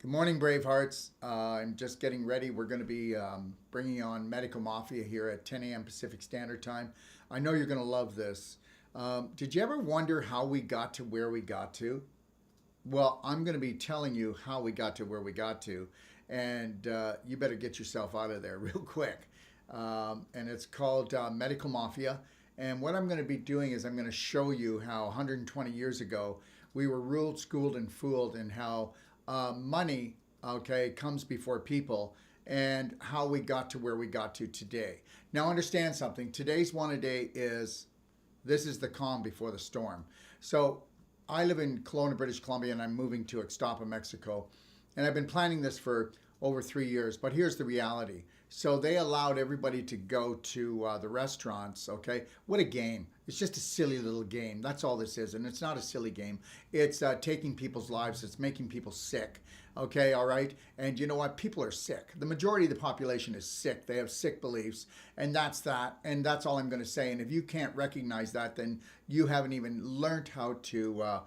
Good morning, Bravehearts. I'm just getting ready. We're going to be bringing on Medical Mafia here at 10 a.m. Pacific Standard Time. I know you're going to love this. Did you ever wonder how we got to where we got to? Well, I'm going to be telling you how we got to where we got to, and you better get yourself out of there real quick. And it's called Medical Mafia. And what I'm going to be doing is I'm going to show you how 120 years ago we were ruled, schooled, and fooled, and how money, okay, comes before people, and how we got to where we got to today. Now, understand something. Today's one a day is this is the calm before the storm. So I live in Kelowna, British Columbia, and I'm moving to Ixtapa, Mexico. And I've been planning this for over 3 years, but here's the reality. So they allowed everybody to go to the restaurants, okay? What a game. It's just a silly little game. That's all this is. And it's not a silly game. It's taking people's lives. It's making people sick, okay? All right? And you know what? People are sick. The majority of the population is sick. They have sick beliefs. And that's that. And that's all I'm going to say. And if you can't recognize that, then you haven't even learned how to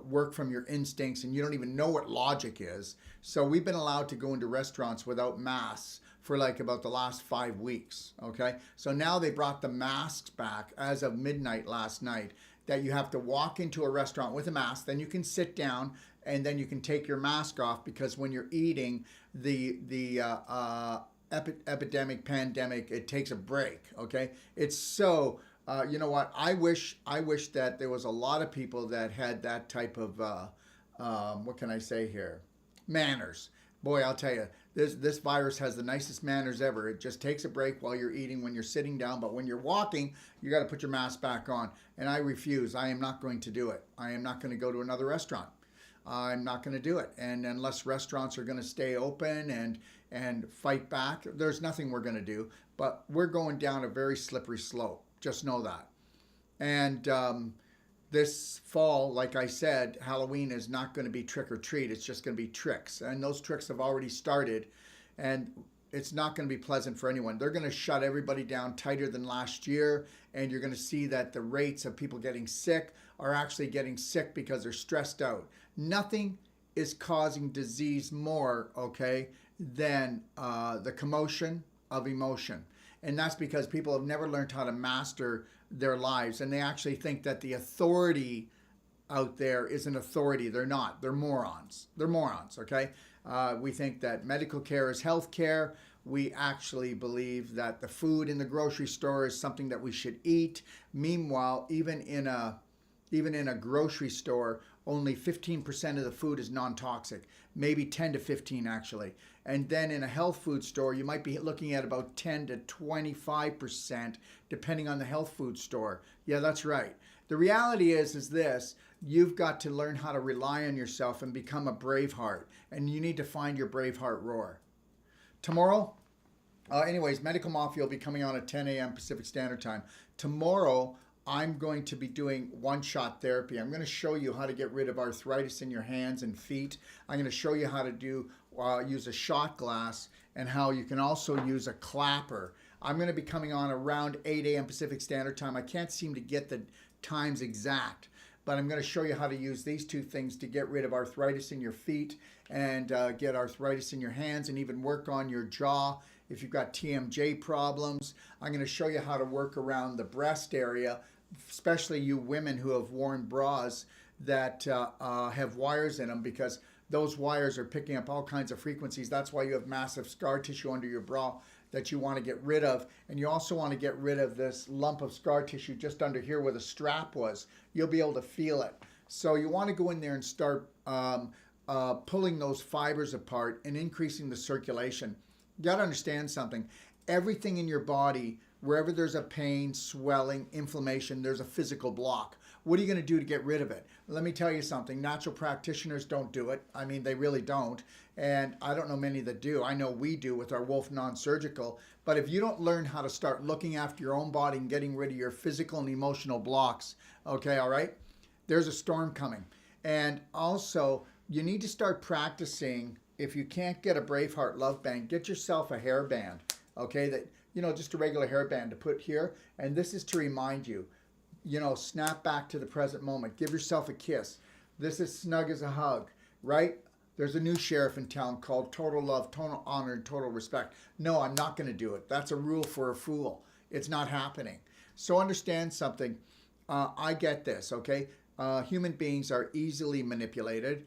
work from your instincts, and you don't even know what logic is. So we've been allowed to go into restaurants without masks for like about the last 5 weeks. Okay, so now they brought the masks back as of midnight last night, that you have to walk into a restaurant with a mask, then you can sit down, and then you can take your mask off, because when you're eating, the epidemic, pandemic, it takes a break. Okay, it's so you know what? I wish that there was a lot of people that had that type of what can I say here? Manners. Boy, I'll tell you, this virus has the nicest manners ever. It just takes a break while you're eating, when you're sitting down, but when you're walking, you got to put your mask back on. And I refuse. I am not going to do it. I am not going to go to another restaurant. I'm not going to do it. And unless restaurants are going to stay open and fight back, there's nothing we're going to do. But we're going down a very slippery slope. Just know that. And this fall, like I said, Halloween is not going to be trick or treat. It's just going to be tricks. And those tricks have already started. And it's not going to be pleasant for anyone. They're going to shut everybody down tighter than last year. And you're going to see that the rates of people getting sick are actually getting sick because they're stressed out. Nothing is causing disease more, okay, than the commotion of emotion. And that's because people have never learned how to master their lives. And they actually think that the authority out there is an authority. They're not. They're morons. They're morons, okay? We think that medical care is health care. We actually believe that the food in the grocery store is something that we should eat. Meanwhile, even in a grocery store, only 15% of the food is non-toxic, maybe 10 to 15 actually. And then in a health food store, you might be looking at about 10 to 25%, depending on the health food store. Yeah, that's right. The reality is this: you've got to learn how to rely on yourself and become a braveheart. And you need to find your braveheart roar. Tomorrow, anyways, Medical Mafia will be coming on at 10 a.m. Pacific Standard Time. Tomorrow, I'm going to be doing one-shot therapy. I'm going to show you how to get rid of arthritis in your hands and feet. I'm going to show you how to use a shot glass, and how you can also use a clapper. I'm going to be coming on around 8 a.m. Pacific Standard Time. I can't seem to get the times exact, but I'm going to show you how to use these two things to get rid of arthritis in your feet and get arthritis in your hands, and even work on your jaw if you've got TMJ problems. I'm going to show you how to work around the breast area, especially you women who have worn bras that have wires in them, because those wires are picking up all kinds of frequencies. That's why you have massive scar tissue under your bra that you want to get rid of. And you also want to get rid of this lump of scar tissue just under here where the strap was. You'll be able to feel it. So you want to go in there and start pulling those fibers apart and increasing the circulation. You got to understand something. Everything in your body, wherever there's a pain, swelling, inflammation, there's a physical block. What are you going to do to get rid of it? Let me tell you something. Natural practitioners don't do it. I mean, they really don't. And I don't know many that do. I know we do with our Wolf Non-Surgical. But if you don't learn how to start looking after your own body and getting rid of your physical and emotional blocks, okay, all right, there's a storm coming. And also, you need to start practicing. If you can't get a Braveheart love band, get yourself a hairband, okay, that, just a regular hairband to put here. And this is to remind you, snap back to the present moment. Give yourself a kiss. This is snug as a hug, right? There's a new sheriff in town called total love, total honor, and total respect. No, I'm not going to do it. That's a rule for a fool. It's not happening. So understand something. I get this, okay? Human beings are easily manipulated.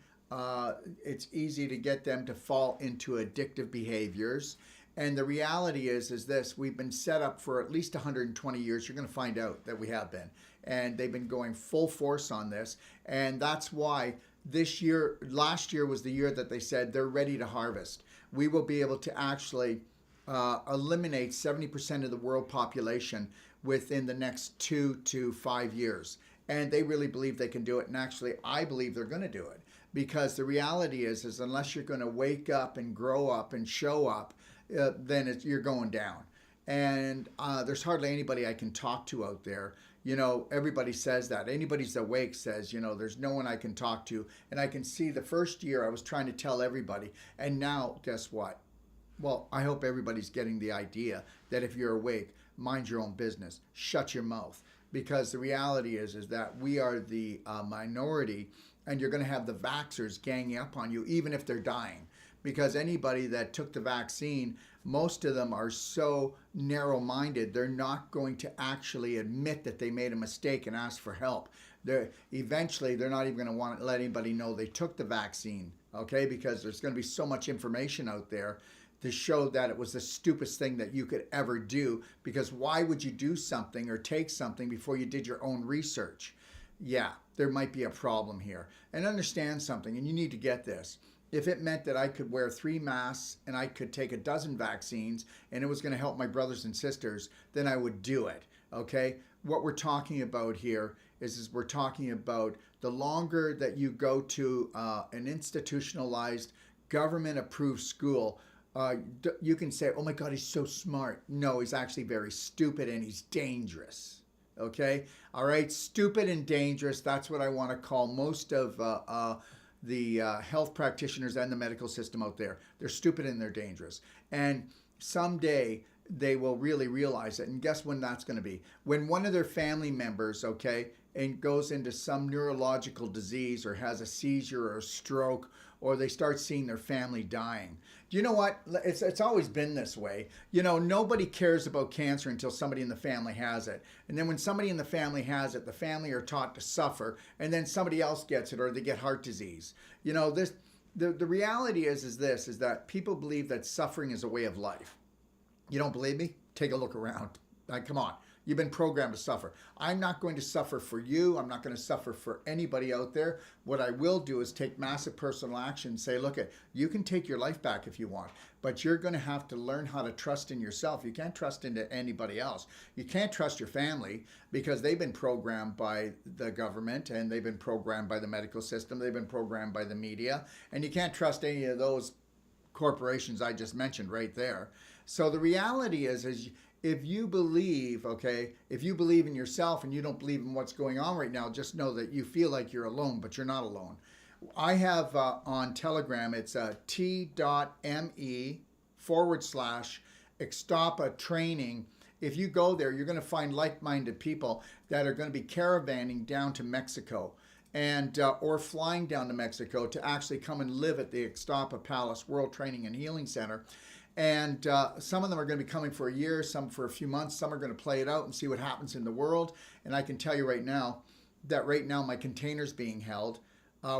It's easy to get them to fall into addictive behaviors. And the reality is this: we've been set up for at least 120 years. You're going to find out that we have been. And they've been going full force on this. And that's why last year was the year that they said they're ready to harvest. We will be able to actually eliminate 70% of the world population within the next 2 to 5 years. And they really believe they can do it. And actually, I believe they're going to do it. Because the reality is unless you're going to wake up and grow up and show up, then you're going down. And there's hardly anybody I can talk to out there. You know, everybody says that. Anybody's awake says, you know, there's no one I can talk to. And I can see the first year I was trying to tell everybody. And now, guess what? Well, I hope everybody's getting the idea that if you're awake, mind your own business. Shut your mouth. Because the reality is that we are the minority, and you're going to have the vaxxers ganging up on you, even if they're dying. Because anybody that took the vaccine, most of them are so narrow-minded, they're not going to actually admit that they made a mistake and ask for help. Eventually, they're not even going to want to let anybody know they took the vaccine, okay? Because there's going to be so much information out there to show that it was the stupidest thing that you could ever do. Because why would you do something or take something before you did your own research? Yeah, there might be a problem here. And understand something, and you need to get this. If it meant that I could wear 3 masks and I could take a dozen vaccines and it was going to help my brothers and sisters, then I would do it, okay? What we're talking about here is we're talking about the longer that you go to an institutionalized, government-approved school, you can say, oh my God, he's so smart. No, he's actually very stupid and he's dangerous. Okay? All right? Stupid and dangerous. That's what I want to call most of the health practitioners and the medical system out there. They're stupid and they're dangerous. And someday they will really realize it. And guess when that's going to be? When one of their family members, okay, and goes into some neurological disease or has a seizure or a stroke, or they start seeing their family dying. Do you know what? It's always been this way. You know, nobody cares about cancer until somebody in the family has it. And then when somebody in the family has it, the family are taught to suffer, and then somebody else gets it or they get heart disease. You know, the reality is that people believe that suffering is a way of life. You don't believe me? Take a look around. Like, come on. You've been programmed to suffer. I'm not going to suffer for you. I'm not going to suffer for anybody out there. What I will do is take massive personal action and say, look, you can take your life back if you want, but you're going to have to learn how to trust in yourself. You can't trust into anybody else. You can't trust your family because they've been programmed by the government and they've been programmed by the medical system. They've been programmed by the media, and you can't trust any of those corporations I just mentioned right there. So the reality is if you believe, okay, if you believe in yourself and you don't believe in what's going on right now, just know that you feel like you're alone, but you're not alone. I have on Telegram, it's t.me/Extapa training. If you go there, you're going to find like-minded people that are going to be caravanning down to Mexico and or flying down to Mexico to actually come and live at the Extapa Palace World Training and Healing Center. And some of them are going to be coming for a year, some for a few months. Some are going to play it out and see what happens in the world. And I can tell you right now that my container's being held.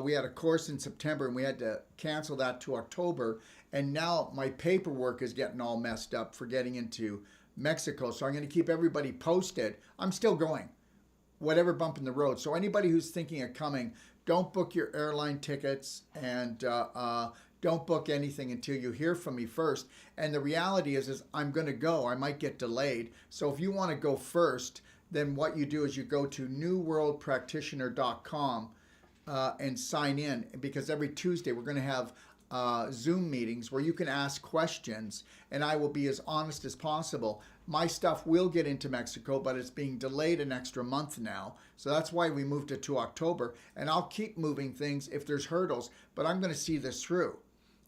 We had a course in September and we had to cancel that to October. And now my paperwork is getting all messed up for getting into Mexico. So I'm going to keep everybody posted. I'm still going, whatever bump in the road. So anybody who's thinking of coming, don't book your airline tickets and don't book anything until you hear from me first. And the reality is I'm going to go. I might get delayed. So if you want to go first, then what you do is you go to newworldpractitioner.com and sign in, because every Tuesday we're going to have Zoom meetings where you can ask questions and I will be as honest as possible. My stuff will get into Mexico, but it's being delayed an extra month now. So that's why we moved it to October, and I'll keep moving things if there's hurdles, but I'm going to see this through.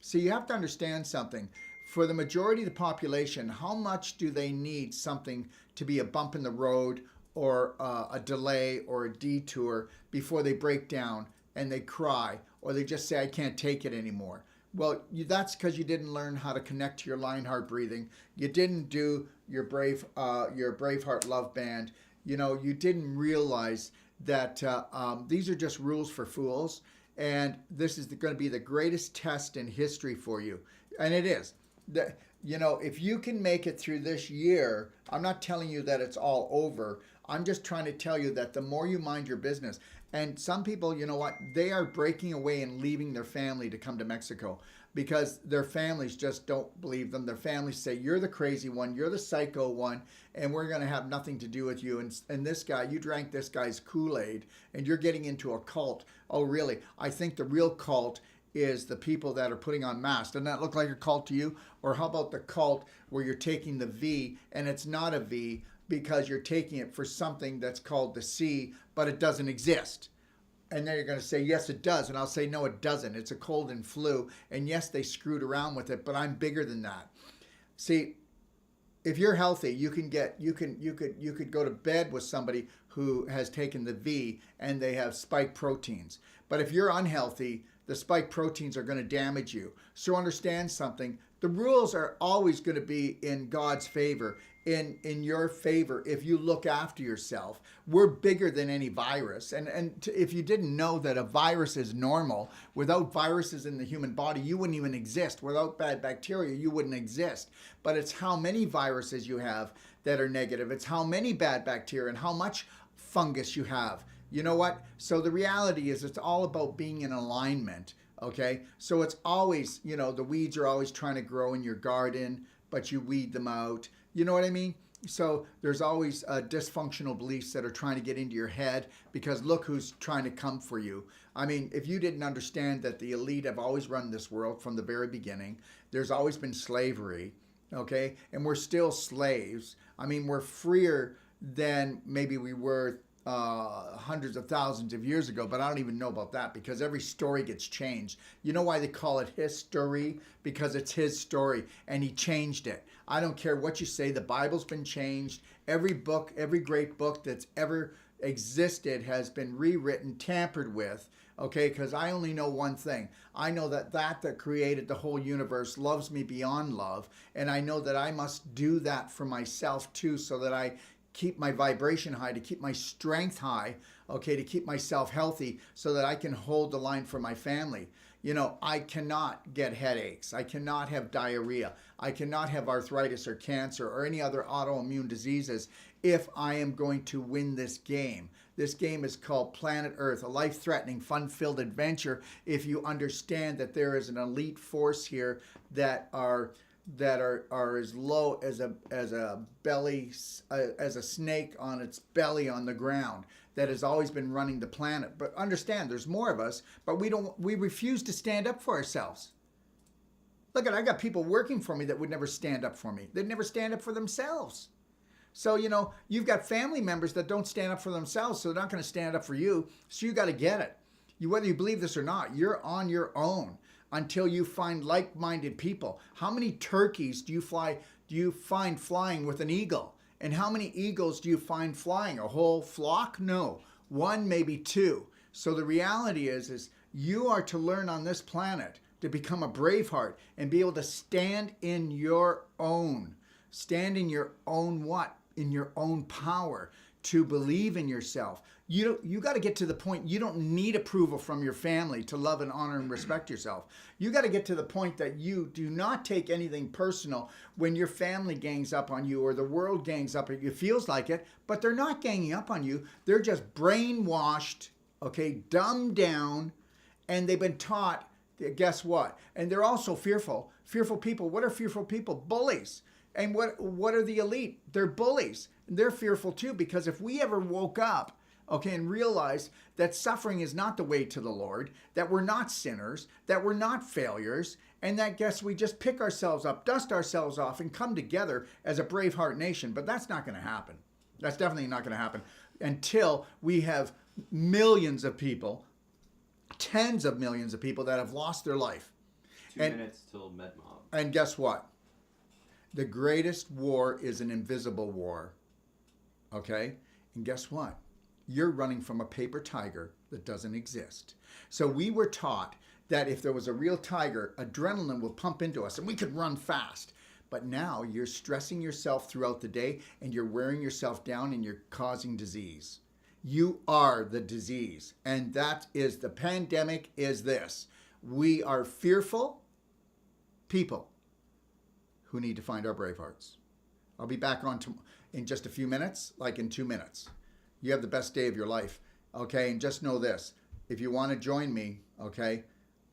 So you have to understand something. For the majority of the population, how much do they need something to be a bump in the road or a delay or a detour before they break down and they cry, or they just say, I can't take it anymore. Well, that's because you didn't learn how to connect to your Lionheart breathing. You didn't do your Braveheart love band. You didn't realize that these are just rules for fools, and this is going to be the greatest test in history for you, and it is. If you can make it through this year, I'm not telling you that it's all over. I'm just trying to tell you that the more you mind your business, and some people, you know what, they are breaking away and leaving their family to come to Mexico because their families just don't believe them. Their families say, you're the crazy one, you're the psycho one, and we're going to have nothing to do with you. And this guy, you drank this guy's Kool-Aid, and you're getting into a cult. Oh, really? I think the real cult is the people that are putting on masks. Doesn't that look like a cult to you? Or how about the cult where you're taking the V and it's not a V because you're taking it for something that's called the C, but it doesn't exist? And then you're going to say, yes, it does. And I'll say, no, it doesn't. It's a cold and flu. And yes, they screwed around with it, but I'm bigger than that. See, if you're healthy, you could go to bed with somebody who has taken the V and they have spike proteins. But if you're unhealthy, the spike proteins are going to damage you. So understand something. The rules are always going to be in God's favor, in your favor if you look after yourself. We're bigger than any virus. And if you didn't know that a virus is normal, without viruses in the human body, you wouldn't even exist. Without bad bacteria, you wouldn't exist. But it's how many viruses you have that are negative. It's how many bad bacteria and how much fungus you have. You know what? So the reality is it's all about being in alignment, okay? So it's always, the weeds are always trying to grow in your garden, but you weed them out. You know what I mean? So there's always dysfunctional beliefs that are trying to get into your head because look who's trying to come for you. I mean, if you didn't understand that the elite have always run this world from the very beginning, there's always been slavery, okay? And we're still slaves. I mean, we're freer than maybe we were hundreds of thousands of years ago, but I don't even know about that because every story gets changed. You know why they call it history? Because it's his story and he changed it. I don't care what you say, the Bible's been changed. Every book, every great book that's ever existed has been rewritten, tampered with, okay? Because I only know one thing. I know that created the whole universe loves me beyond love, and I know that I must do that for myself too so that I keep my vibration high, to keep my strength high, okay, to keep myself healthy so that I can hold the line for my family. I cannot get headaches. I cannot have diarrhea. I cannot have arthritis or cancer or any other autoimmune diseases if I am going to win this game. This game is called Planet Earth, a life-threatening, fun-filled adventure if you understand that there is an elite force here that are as low as a snake on its belly on the ground that has always been running the planet. But understand, there's more of us, but we refuse to stand up for ourselves. Look, I got people working for me that would never stand up for me. They'd never stand up for themselves. So, you've got family members that don't stand up for themselves, so they're not going to stand up for you. So you got to get it. Whether you believe this or not, you're on your own until you find like-minded people. How many turkeys do you find flying with an eagle? And how many eagles do you find flying? A whole flock? No. One, maybe two. So the reality is you are to learn on this planet to become a Braveheart and be able to stand in your own. Stand in your own what? In your own power. To believe in yourself. You got to get to the point you don't need approval from your family to love and honor and respect yourself. You got to get to the point that you do not take anything personal when your family gangs up on you or the world gangs up on you. It feels like it, but they're not ganging up on you. They're just brainwashed, okay, dumbed down, and they've been taught, guess what? And they're also fearful. Fearful people. What are fearful people? Bullies. And what are the elite? They're bullies. They're fearful too, because if we ever woke up, okay, and realized that suffering is not the way to the Lord, that we're not sinners, that we're not failures, and that we just pick ourselves up, dust ourselves off, and come together as a Braveheart nation. But that's not going to happen. That's definitely not going to happen until we have millions of people, tens of millions of people that have lost their life. 2 minutes till MedMob. And guess what? The greatest war is an invisible war. Okay? And guess what? you're running from a paper tiger that doesn't exist. So we were taught that if there was a real tiger, adrenaline would pump into us and we could run fast. But now you're stressing yourself throughout the day and you're wearing yourself down and you're causing disease. You are the disease. And that is the pandemic is this. We are fearful people who need to find our brave hearts. I'll be back on in just a few minutes, like in 2 minutes. You have the best day of your life, okay? And just know this, if you want to join me, okay,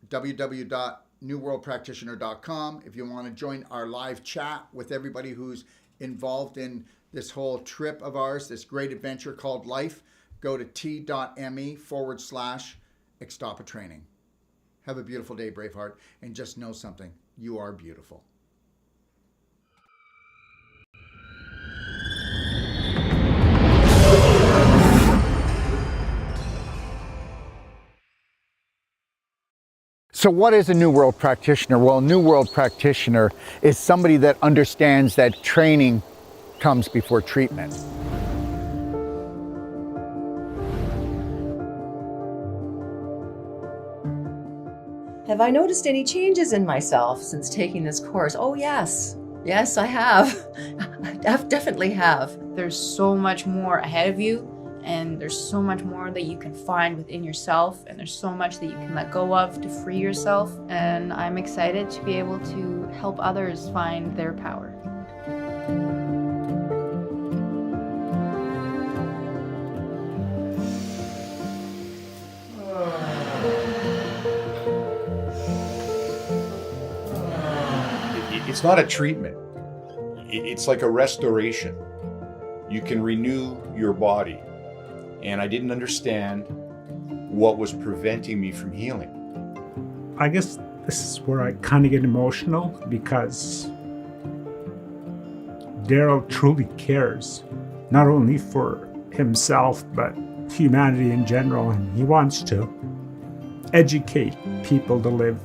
www.newworldpractitioner.com. If you want to join our live chat with everybody who's involved in this whole trip of ours, this great adventure called life, go to t.me/Extapa training. Have a beautiful day, Braveheart, and just know something, you are beautiful. So what is a New World Practitioner? Well, a New World Practitioner is somebody that understands that training comes before treatment. Have I noticed any changes in myself since taking this course? Oh, yes. Yes, I have. I definitely have. There's so much more ahead of you, and there's so much more that you can find within yourself, and there's so much that you can let go of to free yourself. And I'm excited to be able to help others find their power. It's not a treatment. It's like a restoration. You can renew your body. And I didn't understand what was preventing me from healing. I guess this is where I kind of get emotional because Daryl truly cares, not only for himself, but humanity in general. And he wants to educate people to live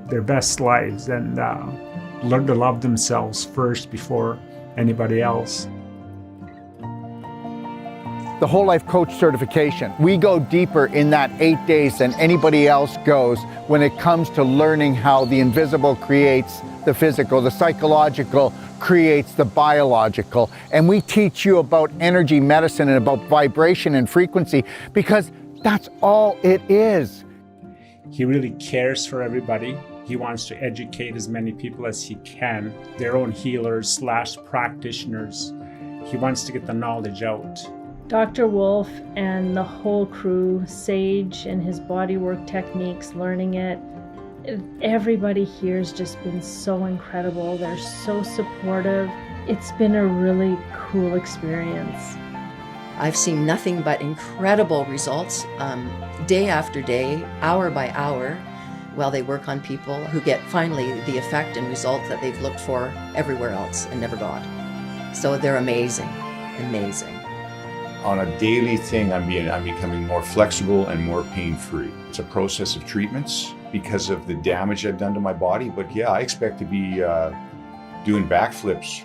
their best lives and learn to love themselves first before anybody else. The Whole Life Coach Certification. We go deeper in that 8 days than anybody else goes when it comes to learning how the invisible creates the physical, the psychological creates the biological. And we teach you about energy medicine and about vibration and frequency because that's all it is. He really cares for everybody. He wants to educate as many people as he can, their own healers / practitioners. He wants to get the knowledge out. Dr. Wolf and the whole crew, Sage and his bodywork techniques, learning it, everybody here has just been so incredible. They're so supportive. It's been a really cool experience. I've seen nothing but incredible results day after day, hour by hour, while they work on people who get finally the effect and result that they've looked for everywhere else and never got. So they're amazing, amazing. On a daily thing, I'm becoming more flexible and more pain-free. It's a process of treatments because of the damage I've done to my body. But yeah, I expect to be doing backflips.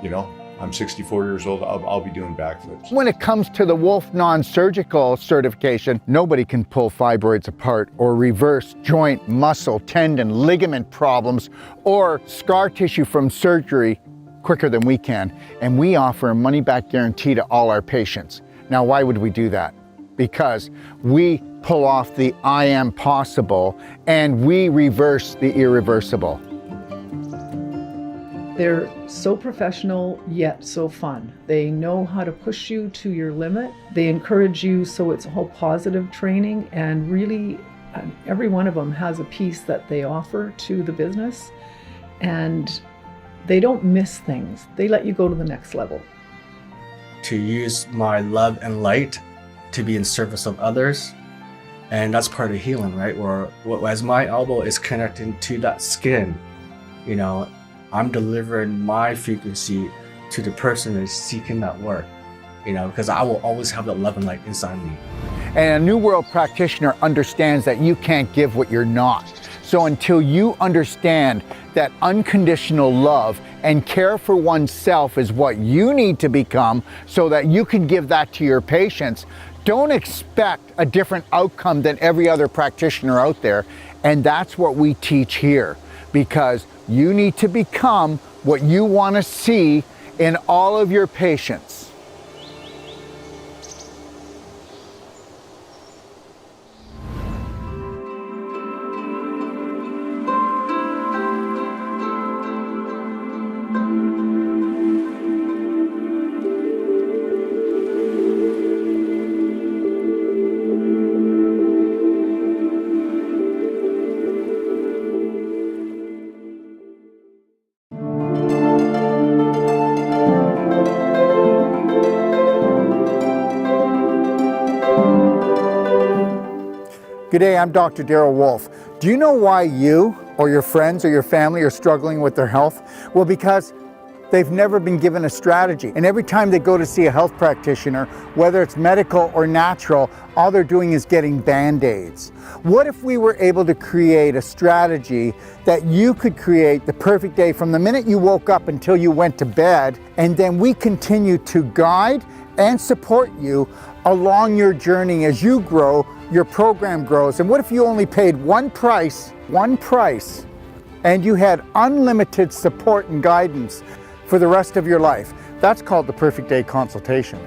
You know, I'm 64 years old, I'll be doing backflips. When it comes to the Wolf Non-Surgical Certification, nobody can pull fibroids apart or reverse joint, muscle, tendon, ligament problems or scar tissue from surgery quicker than we can. And we offer a money-back guarantee to all our patients. Now, why would we do that? Because we pull off the I am possible and we reverse the irreversible. They're so professional, yet so fun. They know how to push you to your limit. They encourage you, so it's all positive training, and really every one of them has a piece that they offer to the business, and they don't miss things. They let you go to the next level. To use my love and light to be in service of others, and that's part of healing, right? Where as my elbow is connecting to that skin, you know, I'm delivering my frequency to the person that's seeking that work, you know, because I will always have that love and light inside me. And a New World Practitioner understands that you can't give what you're not. So until you understand that unconditional love and care for oneself is what you need to become so that you can give that to your patients, Don't expect a different outcome than every other practitioner out there. And that's what we teach here, because you need to become what you want to see in all of your patients. Good day, I'm Dr. Darrell Wolf. Do you know why you or your friends or your family are struggling with their health? Well, because they've never been given a strategy. And every time they go to see a health practitioner, whether it's medical or natural, all they're doing is getting Band-Aids. What if we were able to create a strategy that you could create the perfect day from the minute you woke up until you went to bed, and then we continue to guide and support you along your journey as you grow, your program grows. And what if you only paid one price, and you had unlimited support and guidance for the rest of your life? That's called the Perfect Day Consultation.